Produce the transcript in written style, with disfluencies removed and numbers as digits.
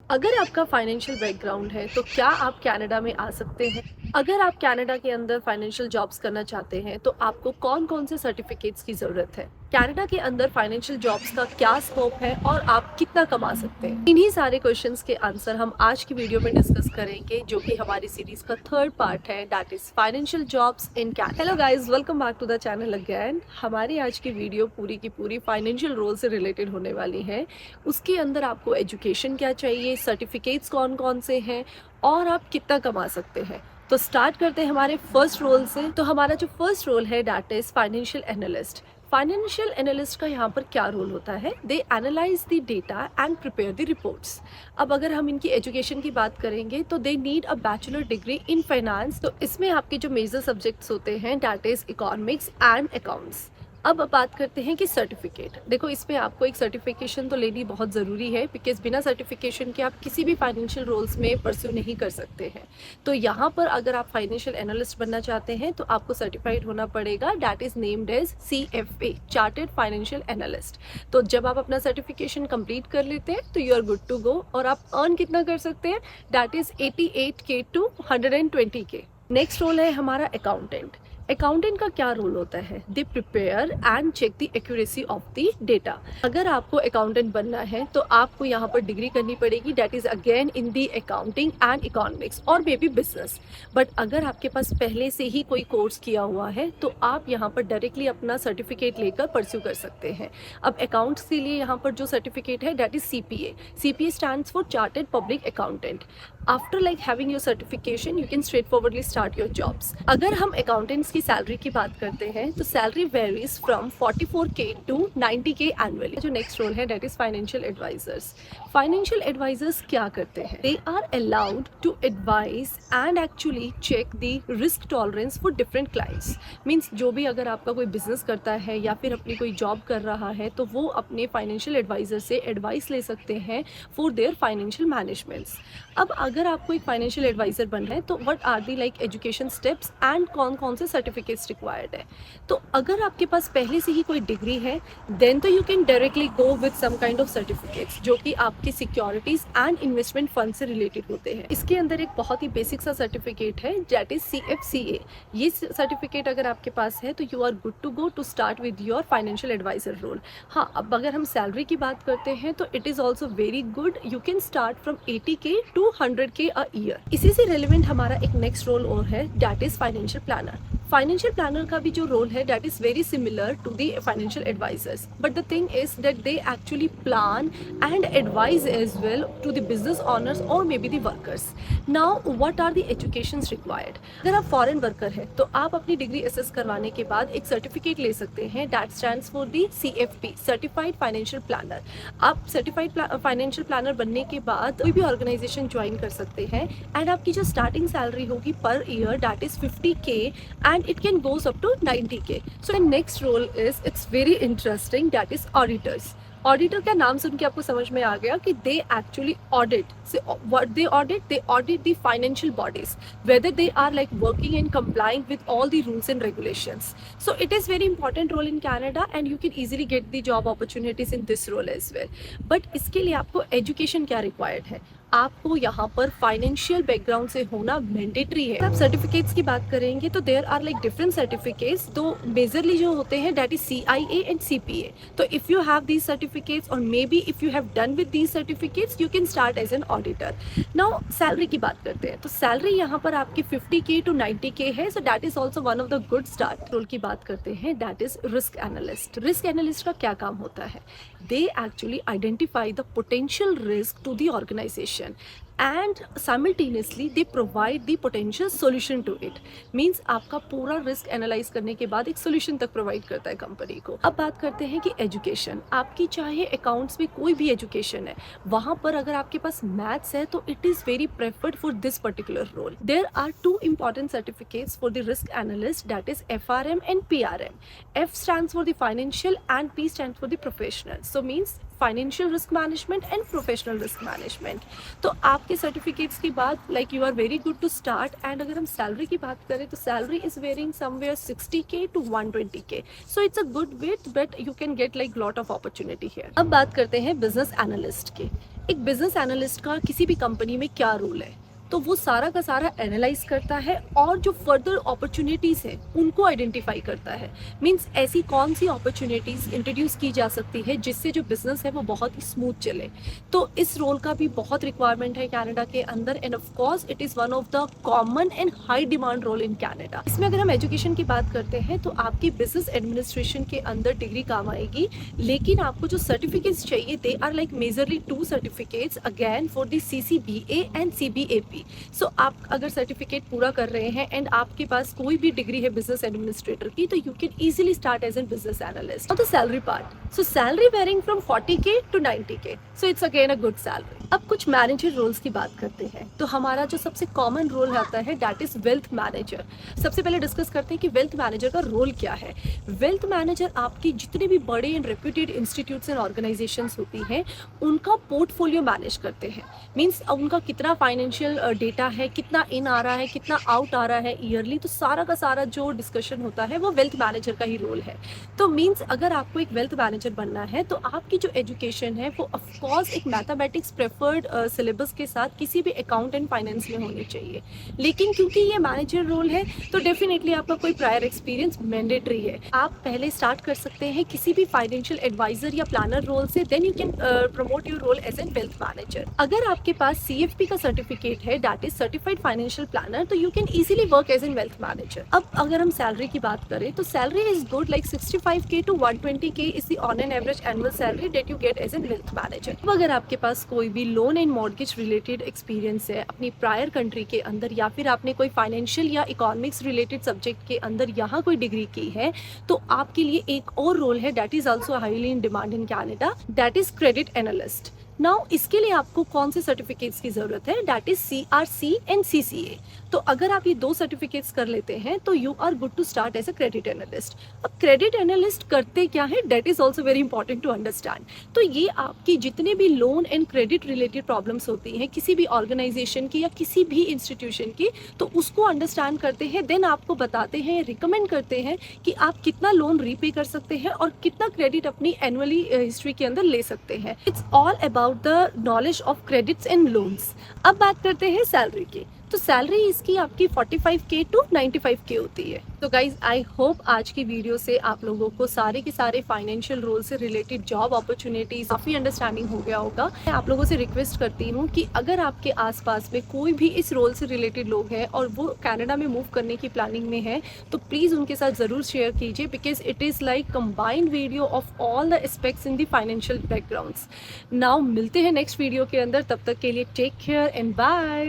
अगर आपका financial background है तो क्या आप कनाडा में आ सकते हैं? अगर आप कनाडा के अंदर फाइनेंशियल जॉब्स करना चाहते हैं तो आपको कौन-कौन से सर्टिफिकेट्स की ज़रूरत है? कनाडा के अंदर फाइनेंशियल जॉब्स का क्या स्कोप है और आप कितना कमा सकते हैं? इन्हीं सारे क्वेश्चंस के आंसर हम आज की वीडियो में डिस्कस करेंगे, जो कि हमारी सीरीज का थर्ड पार्ट है, that is financial jobs in Canada. Hello guys, welcome back to the channel again. हमारी आज की वीडियो पूरी की पूरी फाइनेंशियल रोल से रिलेटेड होने वाली है। उसके अंदर आपको एजुकेशन क्या चाहिए, सर्टिफिकेट्स कौन कौन से हैं और आप कितना कमा सकते हैं। तो स्टार्ट करते हैं हमारे फर्स्ट रोल से। तो हमारा जो फर्स्ट रोल है that is financial analyst. Financial analyst का यहाँ पर क्या रोल होता है? They analyse the data and prepare the reports. अब अगर हम इनकी एजुकेशन की बात करेंगे तो they need a bachelor degree in finance. तो इसमें आपके जो मेजर सब्जेक्ट्स होते हैं that is economics and accounts. अब बात करते हैं कि सर्टिफिकेट। देखो, इसमें आपको एक सर्टिफिकेशन तो लेनी बहुत ज़रूरी है, बिकॉज बिना सर्टिफिकेशन के आप किसी भी फाइनेंशियल रोल्स में परस्यू नहीं कर सकते हैं। तो यहाँ पर अगर आप फाइनेंशियल एनालिस्ट बनना चाहते हैं तो आपको सर्टिफाइड होना पड़ेगा, that is named as CFA, chartered financial analyst. तो जब आप अपना सर्टिफिकेशन कंप्लीट कर लेते हैं तो you are good to go. और आप अर्न कितना कर सकते हैं? That is 88K to 120K। Next role है हमारा अकाउंटेंट। अकाउंटेंट का क्या रोल होता है? They prepare and check the accuracy of the data. अगर आपको अकाउंटेंट बनना है तो आपको यहाँ पर डिग्री करनी पड़ेगी, that is again in the accounting and economics और मे बी बिजनेस। बट अगर आपके पास पहले से ही कोई कोर्स किया हुआ है तो आप यहाँ पर डायरेक्टली अपना सर्टिफिकेट लेकर परस्यू कर सकते हैं। अब अकाउंट्स के लिए यहाँ पर जो सर्टिफिकेट है that is CPA। CPA stands for chartered public accountant. After like having your certification you can straightforwardly start your jobs. अगर हम अकाउंटेंट्स की सैलरी की बात करते हैं तो salary varies from 44K to 90K annually. जो नेक्स्ट रोल है that is financial advisors. Financial advisors क्या करते हैं? They are allowed to advise and actually check the risk tolerance for different clients. Means जो भी अगर आपका कोई बिजनेस करता है या फिर अपनी कोई जॉब कर रहा है तो वो अपने फाइनेंशियल एडवाइजर से एडवाइस ले सकते हैं फॉर देयर फाइनेंशियल मैनेजमेंट्स। अब अगर आपको एक फाइनेंशियल एडवाइजर बनना है तो what are the like education steps and कौन कौन से सर्टिफिकेट्स रिक्वायर्ड है? तो अगर आपके पास पहले से ही कोई डिग्री है देन तो you can directly go with some kind of certificates जो कि आपकी सिक्योरिटीज एंड इन्वेस्टमेंट फंड से रिलेटेड होते हैं। इसके अंदर एक बहुत ही बेसिक सा सर्टिफिकेट है दैट इज CFCA। ये सर्टिफिकेट अगर आपके पास है तो you are good to go to start with your financial advisor role. हाँ, अब अगर हम सैलरी की बात करते हैं तो it is also very good. You can start from 80K to 100K a year. इसी से रिलेवेंट हमारा एक नेक्स्ट रोल और है that is financial planner. Financial planner का भी जो रोल है that is very similar to the financial advisers, but the thing is that they actually plan and advise as well to the business owners or maybe the workers. Now what are the educations required? अगर आप foreign worker है तो आप अपनी degree assess करवाने के बाद एक सर्टिफिकेट ले सकते हैं that stands for the CFP, certified financial planner. आप सर्टिफाइड फाइनेंशियल प्लानर बनने के बाद कोई भी ऑर्गेनाइजेशन ज्वाइन कर सकते हैं एंड आपकी जो स्टार्टिंग सैलरी होगी per year that is 50K and it can goes up to 90K. So the next role is, it's very interesting, that is auditors. Auditor का नाम सुन के आपको समझ में आ गया कि they actually audit. What they audit the financial bodies whether they are like working and complying with all the rules and regulations. So it is very important role in Canada and you can easily get the job opportunities in this role as well. But इसके लिए आपको education क्या required है? आपको यहाँ पर financial background से होना मैंडेटरी है। आप सर्टिफिकेट्स की बात करेंगे तो there are like different certificates, तो मेजरली जो होते हैं that is CIA and CPA। तो if you have these certificates or maybe if you have done with these certificates you can start as an auditor. Now salary की बात करते हैं तो सैलरी यहाँ पर आपकी 50K to 90K है, so that is also one of the good start. Role की बात करते हैं that is risk analyst. Risk analyst का क्या काम होता है? They actually identify the potential risk to the organisation and simultaneously they provide the potential solution to it। Means आपका पूरा रिस्क एनालाइज करने के बाद एक सोल्यूशन तक प्रोवाइड करता है कंपनी को। अब बात करते हैं कि एजुकेशन, आपकी चाहे अकाउंट्स में कोई भी एजुकेशन है वहाँ पर अगर आपके पास मैथ्स है तो it is very preferred for this particular role. There are 2 important certificates for the risk analyst, that is FRM and PRM। F stands for the financial and P stands for the professional, so means financial risk management and professional risk management. तो आपके certificates के बाद like you are very good to start. And अगर हम salary की बात करें तो salary is varying somewhere 60K to 120K, so it's a good wait but you can get like lot of opportunity here. अब बात करते हैं बिजनेस एनालिस्ट की। एक बिजनेस एनालिस्ट का किसी भी कंपनी में क्या रोल है, तो वो सारा का सारा एनालाइज करता है और जो फर्दर अपॉर्चुनिटीज़ हैं उनको आइडेंटिफाई करता है। मींस ऐसी कौन सी अपॉर्चुनिटीज़ इंट्रोड्यूस की जा सकती है जिससे जो बिजनेस है वो बहुत ही स्मूथ चले। तो इस रोल का भी बहुत रिक्वायरमेंट है कनाडा के अंदर, and of course it is one of the common and high demand role in Canada. इसमें अगर हम एजुकेशन की बात करते हैं तो आपकी बिजनेस एडमिनिस्ट्रेशन के अंदर डिग्री काम आएगी, लेकिन आपको जो सर्टिफिकेट्स चाहिए they are like majorly 2 certificates again for the CCBA and CBAP। So आप अगर सर्टिफिकेट पूरा कर रहे हैं एंड आपके पास कोई भी डिग्री है बिजनेस एडमिनिस्ट्रेटर की, तो you can easily start as an business analyst. और the salary part, so salary varying from 40K to 90K, so it's again a good salary. अब कुछ मैनेजर रोल्स की बात करते हैं, तो हमारा जो सबसे कॉमन रोल आता है दैट इज वेल्थ मैनेजर। सबसे पहले डिस्कस करते हैं कि वेल्थ मैनेजर का रोल क्या है। वेल्थ मैनेजर आपकी जितने भी बड़े and reputed institutes and organisations होती हैं उनका पोर्टफोलियो मैनेज करते हैं। मीन्स उनका कितना फाइनेंशियल डेटा है, कितना इन आ रहा है, कितना आउट आ रहा है ईयरली, तो सारा का सारा जो डिस्कशन होता है वो वेल्थ मैनेजर का ही रोल है। तो मीन्स अगर आपको एक वेल्थ मैनेजर बनना है तो आपकी जो एजुकेशन है वो ऑफकोर्स एक मैथमेटिक्स प्रेफर्ड सिलेबस के साथ किसी भी अकाउंट एंड फाइनेंस में होनी चाहिए। लेकिन क्योंकि ये मैनेजर रोल है तो डेफिनेटली आपका कोई प्रायर एक्सपीरियंस मैंडेटरी है। आप पहले स्टार्ट कर सकते हैं किसी भी फाइनेंशियल एडवाइजर या प्लानर रोल से, then you can promote your role as an wealth manager. अगर आपके पास CFP का सर्टिफिकेट है that is certified financial planner, तो you can easily work as an wealth manager. अब अगर हम सैलरी की बात करें तो salary is good, like 65K to 120K is the on an average annual salary that you get as an wealth manager. अब अगर आपके पास कोई भी loan and mortgage related experience है अपनी प्रायर कंट्री के अंदर, या फिर आपने कोई फाइनेंशियल या इकोनॉमिक्स रिलेटेड सब्जेक्ट के अंदर यहाँ कोई डिग्री की है, तो आपके लिए एक और रोल है that is also highly in demand in Canada, that is credit analyst. Now इसके लिए आपको कौन से सर्टिफिकेट्स की ज़रूरत है, that is CRC and CCA। तो अगर आप ये 2 सर्टिफिकेट्स कर लेते हैं तो you are good to start as a credit analyst. अब क्रेडिट एनालिस्ट करते क्या है, that is also very important to understand. तो ये आपकी जितने भी loan and credit related problems होती हैं किसी भी ऑर्गेनाइजेशन की या किसी भी इंस्टीट्यूशन की, तो उसको अंडरस्टैंड करते हैं, देन आपको बताते हैं, रिकमेंड करते हैं कि आप कितना लोन रीपे कर सकते हैं और कितना क्रेडिट अपनी एनुअली हिस्ट्री के अंदर ले सकते हैं। It's all about the knowledge of credits and loans. अब बात करते हैं सैलरी की, तो सैलरी इसकी आपकी 45K to 95K होती है। तो गाइज आई होप आज की वीडियो से आप लोगों को सारे के सारे फाइनेंशियल रोल से रिलेटेड जॉब अपॉर्चुनिटीज काफ़ी अंडरस्टैंडिंग हो गया होगा। मैं आप लोगों से रिक्वेस्ट करती हूँ कि अगर आपके आसपास में कोई भी इस रोल से रिलेटेड लोग हैं और वो कनाडा में मूव करने की प्लानिंग में है, तो प्लीज़ उनके साथ ज़रूर शेयर कीजिए, because it is like combined video of all the aspects in the financial backgrounds. Now मिलते हैं नेक्स्ट वीडियो के अंदर, तब तक के लिए टेक केयर एंड बाय।